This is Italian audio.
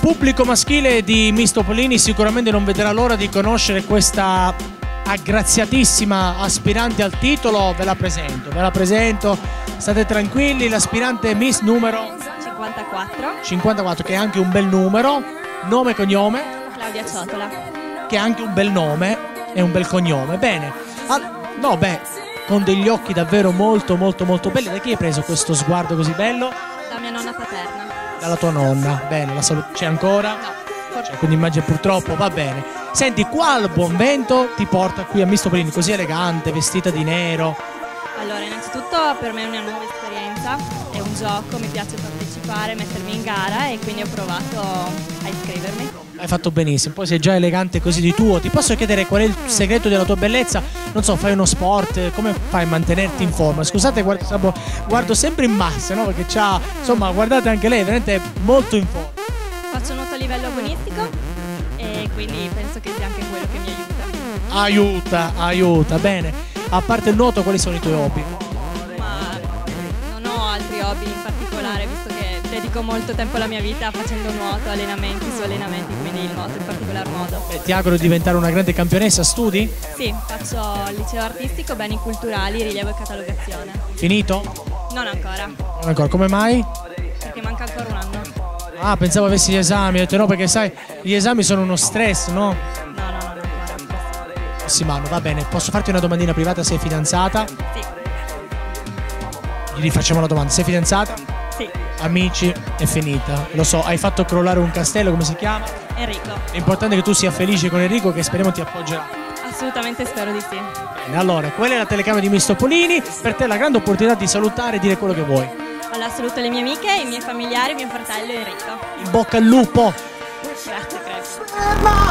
pubblico maschile di Miss Topolini sicuramente non vedrà l'ora di conoscere questa aggraziatissima aspirante al titolo. Ve la presento, state tranquilli, l'aspirante Miss numero 54, che è anche un bel numero, nome e cognome? Claudia Ciotola. Che è anche un bel nome e un bel cognome, bene. No, beh, con degli occhi davvero molto belli. Da chi hai preso questo sguardo così bello? Da mia nonna paterna. Dalla tua nonna, bene, la c'è ancora? No. Cioè, quindi immagino purtroppo, va bene. Senti, qual buon vento ti porta qui a Miss Topolini, così elegante, vestita di nero? Allora, innanzitutto per me è una nuova esperienza, è un gioco, mi piace partecipare, mettermi in gara e quindi ho provato a iscrivermi. Hai fatto benissimo, poi sei già elegante così di tuo. Ti posso chiedere qual è il segreto della tua bellezza? Non so, fai uno sport, come fai a mantenerti in forma? Scusate, guardo sempre in massa, no? Perché c'ha, insomma, guardate anche lei, veramente molto in forma. Faccio nuoto a livello agonistico e quindi penso che sia anche quello che mi aiuta. Aiuta, bene. A parte il nuoto, quali sono i tuoi hobby? Ma non ho altri hobby in particolare, visto che dedico molto tempo alla mia vita facendo nuoto, allenamenti su allenamenti, quindi il nuoto in particolar modo. Ti auguro di diventare una grande campionessa, studi? Sì, faccio il liceo artistico, beni culturali, rilievo e catalogazione. Finito? Non ancora. Non ancora, come mai? Perché manca ancora un anno. Ah, pensavo avessi gli esami, ho detto no, perché sai, gli esami sono uno stress, no? No, ancora. Prossimo anno, va bene. Posso farti una domandina privata? Sei fidanzata? Sì. Gli rifacciamo la domanda, sei fidanzata? Sì. Amici, è finita. Lo so, hai fatto crollare un castello, come si chiama? Enrico. L'importante è che tu sia felice con Enrico, che speriamo ti appoggerà. Assolutamente spero di sì. Bene, allora, quella è la telecamera di Miss Topolini. Per te la grande opportunità di salutare e dire quello che vuoi. Allora, saluto le mie amiche, i miei familiari, mio fratello Enrico. In bocca al lupo! Grazie, credo.